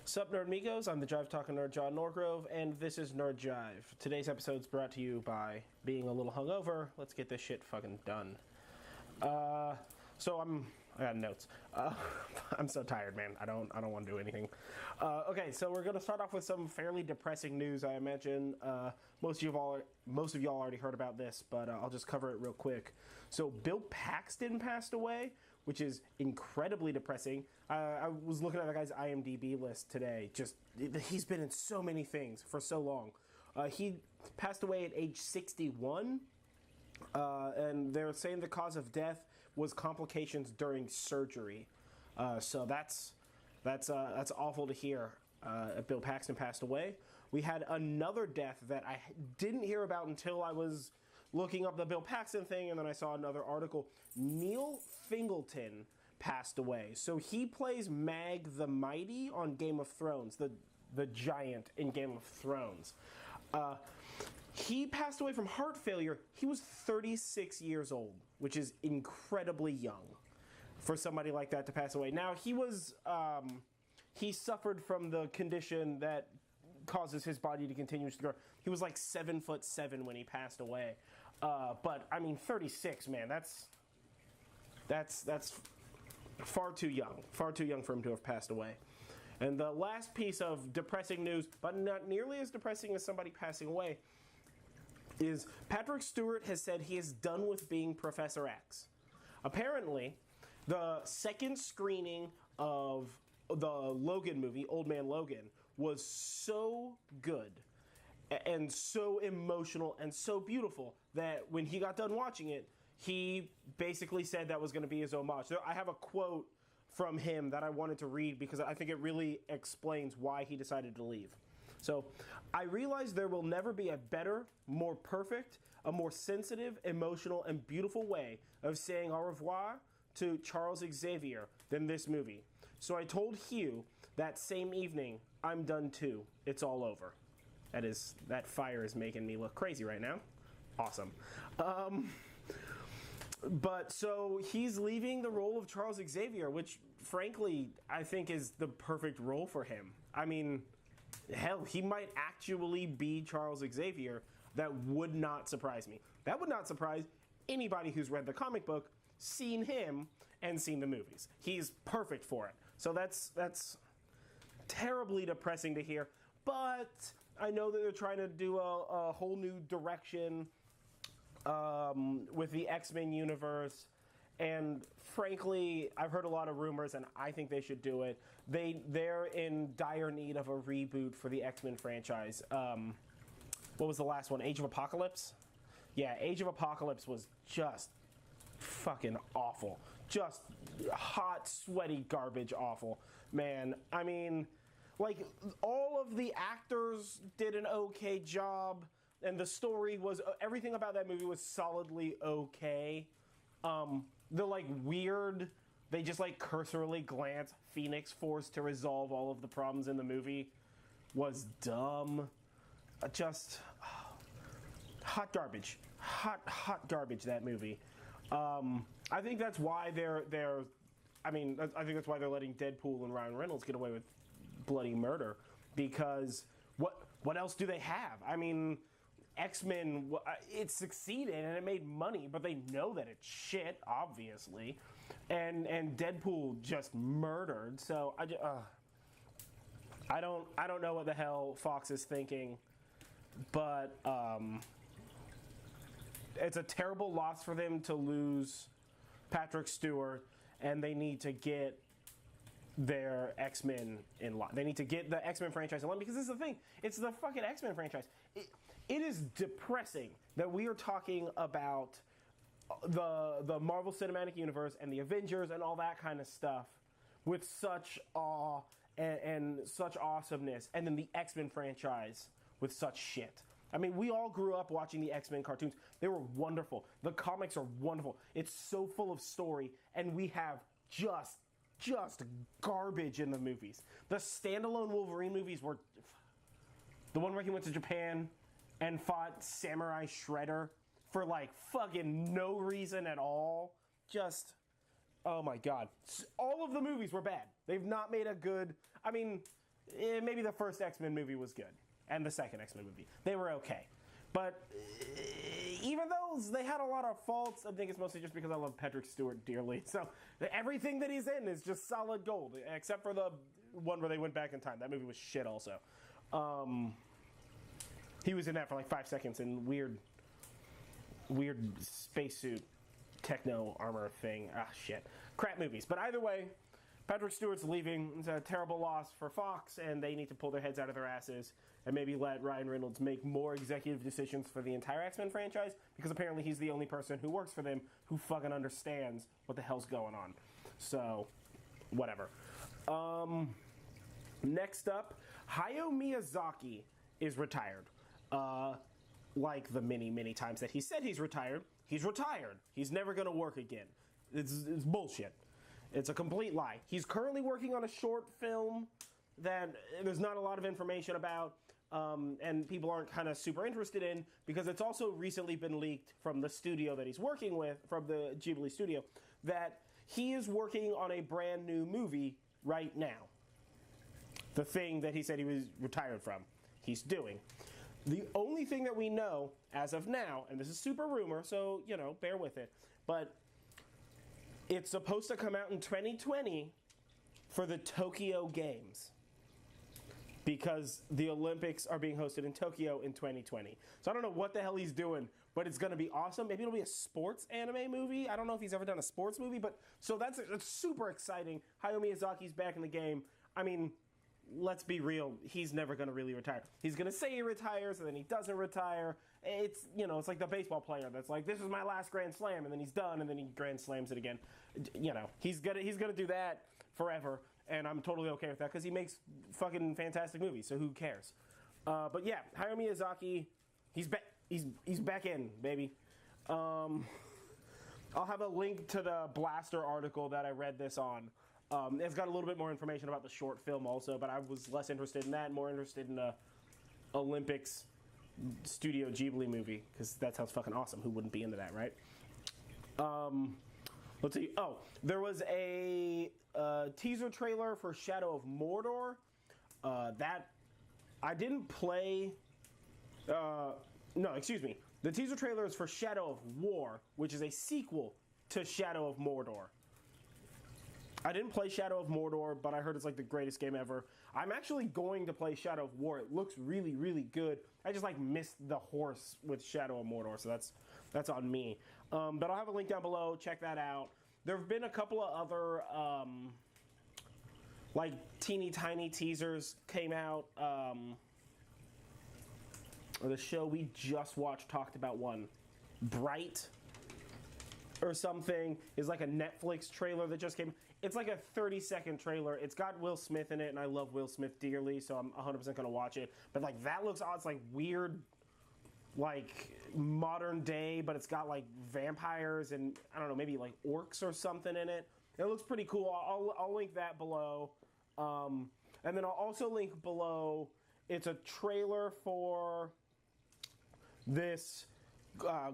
Sup, Nerdmigos? I'm the Jive talking nerd John Norgrove, and this is Nerd Jive. Today's episode is brought to you by being a little hungover. Let's get this shit fucking done. I got notes. I'm so tired, man. I don't want to do anything. Okay, so we're gonna start off with some fairly depressing news. I imagine most of y'all already heard about this, but I'll just cover it real quick. So Bill Paxton passed away, which is incredibly depressing. I was looking at the guy's IMDb list today. He's been in so many things for so long. He passed away at age 61. And they're saying the cause of death was complications during surgery. So that's awful to hear. Bill Paxton passed away. We had another death that I didn't hear about until I was looking up the Bill Paxton thing, and then I saw another article. Neil Fingleton passed away. So he plays Mag the Mighty on Game of Thrones, the giant in Game of Thrones. He passed away from heart failure. He was 36 years old, which is incredibly young for somebody like that to pass away. Now, he suffered from the condition that causes his body to continue to grow. He was like 7'7" when he passed away. But I mean, 36, man, that's far too young for him to have passed away. And the last piece of depressing news, but not nearly as depressing as somebody passing away, is Patrick Stewart has said he is done with being Professor X. Apparently, the second screening of the Logan movie, Old Man Logan, was so good and so emotional and so beautiful that when he got done watching it, he basically said that was going to be his homage. I have a quote from him that I wanted to read because I think it really explains why he decided to leave. So, I realize there will never be a better, more perfect, a more sensitive, emotional, and beautiful way of saying au revoir to Charles Xavier than this movie. So I told Hugh that same evening, I'm done too. It's all over. That fire is making me look crazy right now. Awesome. But so he's leaving the role of Charles Xavier, which frankly, I think is the perfect role for him. I mean, hell, he might actually be Charles Xavier. That would not surprise me. That would not surprise anybody who's read the comic book, seen him, and seen the movies. He's perfect for it. So that's terribly depressing to hear. But I know that they're trying to do a whole new direction with the XMen universe. And frankly, I've heard a lot of rumors, and I think they should do it. They're in dire need of a reboot for the X-Men franchise. What was the last one? Age of Apocalypse? Yeah, Age of Apocalypse was just fucking awful. Just hot, sweaty garbage awful. Man, I mean, like, all of the actors did an okay job, and the story was, everything about that movie was solidly okay. The like weird, they just like cursorily glance Phoenix Force to resolve all of the problems in the movie was dumb. Just hot garbage, hot garbage. That movie. I think that's why they're. I mean, I think that's why they're letting Deadpool and Ryan Reynolds get away with bloody murder, because what else do they have? I mean, X-Men, it succeeded and it made money, but they know that it's shit, obviously. And Deadpool just murdered. So I don't know what the hell Fox is thinking, but it's a terrible loss for them to lose Patrick Stewart, and they need to get their X-Men in line. They need to get the X-Men franchise in line, because this is the thing. It's the fucking X-Men franchise. It is depressing that we are talking about the Marvel Cinematic Universe and the Avengers and all that kind of stuff with such awe and such awesomeness, and then the X-Men franchise with such shit. I mean, we all grew up watching the X-Men cartoons. They were wonderful. The comics are wonderful. It's so full of story, and we have just garbage in the movies. The standalone Wolverine movies were... The one where he went to Japan and fought Samurai Shredder for, like, fucking no reason at all. Just... Oh my god. All of the movies were bad. They've not made a good... I mean, maybe the first X-Men movie was good, and the second X-Men movie. They were okay. But even though they had a lot of faults, I think it's mostly just because I love Patrick Stewart dearly. So everything that he's in is just solid gold, except for the one where they went back in time. That movie was shit also. He was in that for like 5 seconds in weird spacesuit techno armor thing. Ah, shit. Crap movies. But either way, Patrick Stewart's leaving. It's a terrible loss for Fox, and they need to pull their heads out of their asses and maybe let Ryan Reynolds make more executive decisions for the entire X-Men franchise, because apparently he's the only person who works for them who fucking understands what the hell's going on. So, whatever. Next up, Hayao Miyazaki is retired. Like the many times that he said he's retired. He's never going to work again. It's bullshit. It's a complete lie. He's currently working on a short film that there's not a lot of information about, and people aren't kind of super interested in, because it's also recently been leaked from the studio that he's working with, from the Ghibli studio, that he is working on a brand new movie right now. The thing that he said he was retired from, he's doing. The only thing that we know as of now, and this is super rumor, so, you know, bear with it, but it's supposed to come out in 2020 for the Tokyo Games, because the Olympics are being hosted in Tokyo in 2020. So I don't know what the hell he's doing, but it's going to be awesome. Maybe it'll be a sports anime movie. I don't know if he's ever done a sports movie, but so that's super exciting. Hayao Miyazaki's back in the game. I mean, let's be real, he's never going to really retire. He's going to say he retires, and then he doesn't retire. It's, you know, it's like the baseball player that's like, this is my last Grand Slam, and then he's done, and then he Grand Slams it again. You know, he's gonna do that forever, and I'm totally okay with that, because he makes fucking fantastic movies, so who cares? But yeah, Hayao Miyazaki, he's back. He's back in, baby. I'll have a link to the Blaster article that I read this on. It's got a little bit more information about the short film also, but I was less interested in that, more interested in the Olympics Studio Ghibli movie, because that sounds fucking awesome. Who wouldn't be into that, right? Let's see. Oh, there was a teaser trailer for Shadow of Mordor. That I didn't play. No, excuse me. The teaser trailer is for Shadow of War, which is a sequel to Shadow of Mordor. I didn't play Shadow of Mordor, but I heard it's like the greatest game ever. I'm actually going to play Shadow of War. It looks really, really good. I just like missed the horse with Shadow of Mordor, so that's on me. But I'll have a link down below. Check that out. There have been a couple of other like teeny tiny teasers came out. The show we just watched talked about one, Bright or something, is like a Netflix trailer that just came. It's like a 30-second trailer. It's got Will Smith in it, and I love Will Smith dearly, so I'm 100% going to watch it. But like that looks odd. It's like weird, like modern day, but it's got like vampires and I don't know, maybe like orcs or something in it. It looks pretty cool. I'll link that below. And then I'll also link below, it's a trailer for this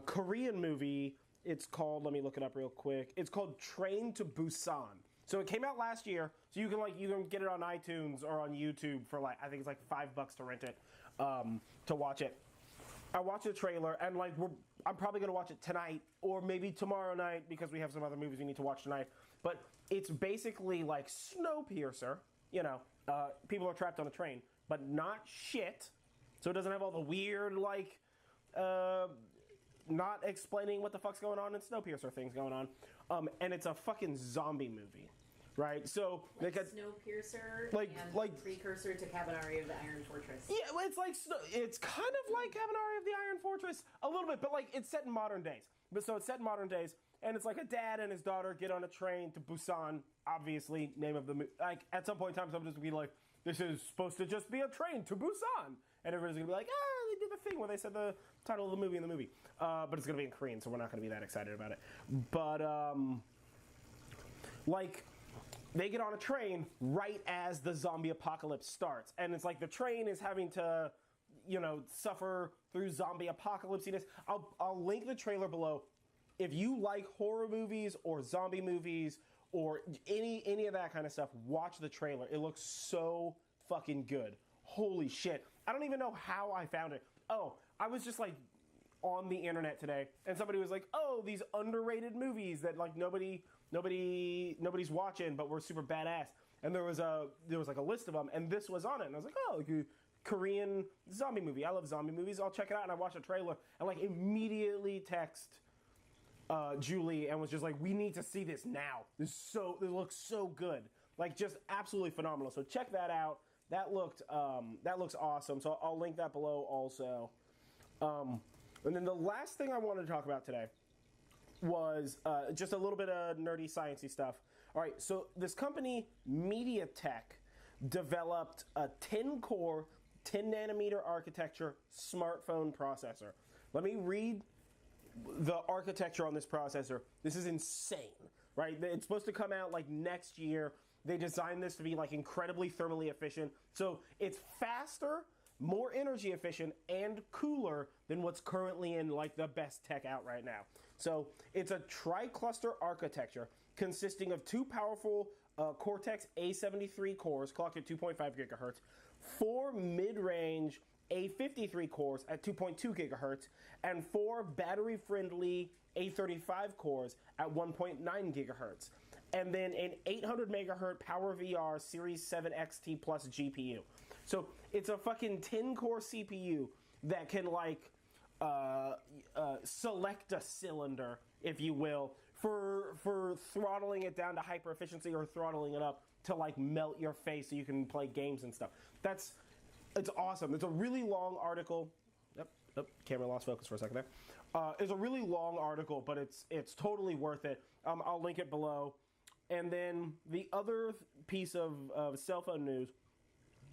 Korean movie. It's called, let me look it up real quick. It's called Train to Busan. So it came out last year, so you can get it on iTunes or on YouTube for like, I think it's like $5 to rent it, to watch it. I watched the trailer, and like I'm probably gonna watch it tonight or maybe tomorrow night, because we have some other movies we need to watch tonight. But it's basically like Snowpiercer, you know, people are trapped on a train, but not shit. So it doesn't have all the weird like not explaining what the fuck's going on in Snowpiercer things going on. And it's a fucking zombie movie, right? So like Snowpiercer, and precursor to Cabanari of the Iron Fortress. Yeah, well, it's kind of like Cabanari of the Iron Fortress a little bit, but like it's set in modern days. But so it's set in modern days, and it's like a dad and his daughter get on a train to Busan. Obviously, name of the movie. Like at some point in time, someone's gonna be like, "This is supposed to just be a train to Busan," and everybody's gonna be like, "Ah, they did the thing where they said the title of the movie in the movie." But it's gonna be in Korean, so we're not gonna be that excited about it. But like, they get on a train right as the zombie apocalypse starts, and it's like the train is having to, you know, suffer through zombie apocalypsiness. I'll link the trailer below. If you like horror movies or zombie movies or any of that kind of stuff, watch the trailer. It looks so fucking good. Holy shit. I don't even know how I found it. Oh, I was just like on the internet today, and somebody was like, "Oh, these underrated movies that like nobody's watching, but were super badass." And there was like a list of them, and this was on it, and I was like, "Oh, like a Korean zombie movie. I love zombie movies. I'll check it out." And I watched a trailer, and like immediately text Julie and was just like, "We need to see this now. This looks so good. Like just absolutely phenomenal." So check that out. That looks awesome. So I'll link that below also. And then the last thing I wanted to talk about today was just a little bit of nerdy, sciencey stuff. All right, so this company, MediaTek, developed a 10-core, 10-nanometer architecture smartphone processor. Let me read the architecture on this processor. This is insane, right? It's supposed to come out like next year. They designed this to be like incredibly thermally efficient. So it's faster, more energy efficient, and cooler than what's currently in like the best tech out right now. So it's a tri-cluster architecture consisting of two powerful Cortex A73 cores clocked at 2.5 gigahertz, four mid-range A53 cores at 2.2 gigahertz, and four battery-friendly A35 cores at 1.9 gigahertz. And then an 800 megahertz PowerVR Series 7 XT Plus GPU. So it's a fucking 10-core CPU that can like select a cylinder, if you will, for throttling it down to hyper efficiency or throttling it up to like melt your face so you can play games and stuff. It's awesome. It's a really long article. Yep, camera lost focus for a second there. It's a really long article, but it's totally worth it. I'll link it below. And then the other piece of cell phone news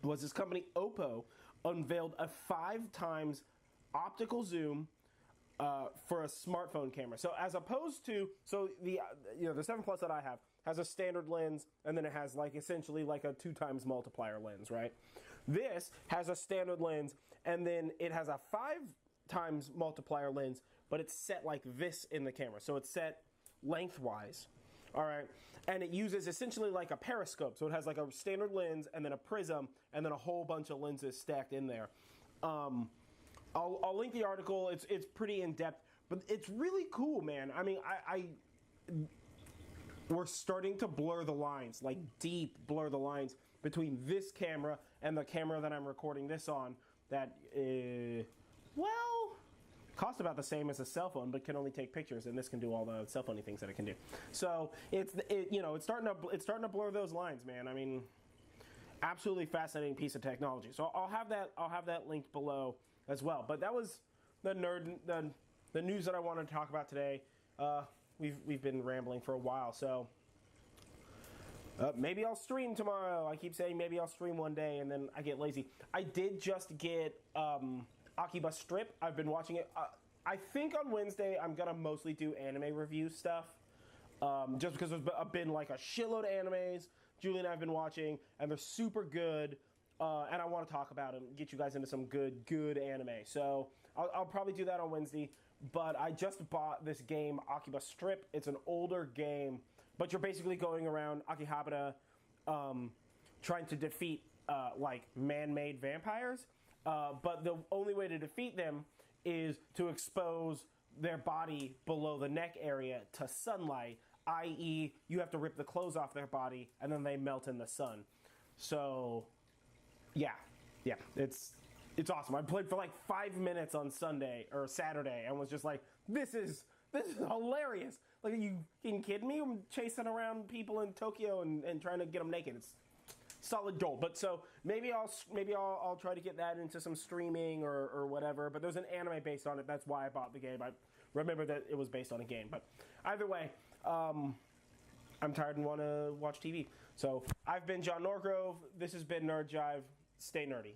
was this company Oppo unveiled a 5 times optical zoom for a smartphone camera. So as opposed to the 7 Plus that I have has a standard lens, and then it has like essentially like a 2 times multiplier lens, right? This has a standard lens, and then it has a 5 times multiplier lens, but it's set like this in the camera. So it's set lengthwise. All right, and it uses essentially like a periscope. So it has like a standard lens and then a prism and then a whole bunch of lenses stacked in there. I'll link the article. It's pretty in depth, but it's really cool, man. I mean, we're starting to blur the lines, like deep blur the lines between this camera and the camera that I'm recording this on. That cost about the same as a cell phone, but can only take pictures, and this can do all the cell phone-y things that it can do. So it's starting to blur those lines, man. I mean, absolutely fascinating piece of technology. So I'll have that linked below as well. But that was the news that I wanted to talk about today. We've been rambling for a while, so maybe I'll stream tomorrow. I keep saying maybe I'll stream one day, and then I get lazy. I did just get Akiba Strip. I've been watching it. I think on Wednesday I'm gonna mostly do anime review stuff, just because there's been like a shitload of animes Julie and I have been watching, and they're super good, and I want to talk about them, get you guys into some good anime. So I'll probably do that on Wednesday. But I just bought this game, Akiba Strip. It's an older game, but you're basically going around Akihabara, trying to defeat like man-made vampires. But the only way to defeat them is to expose their body below the neck area to sunlight, i.e. you have to rip the clothes off their body and then they melt in the sun. So, yeah, it's awesome. I played for like 5 minutes on Sunday or Saturday and was just like, this is hilarious. Like, are you kidding me? I'm chasing around people in Tokyo and trying to get them naked. It's solid gold. But so maybe I'll try to get that into some streaming or whatever. But there's an anime based on it. That's why I bought the game. I remember that it was based on a game. But either way, I'm tired and want to watch TV. So I've been John Norgrove. This has been Nerd Jive. Stay nerdy.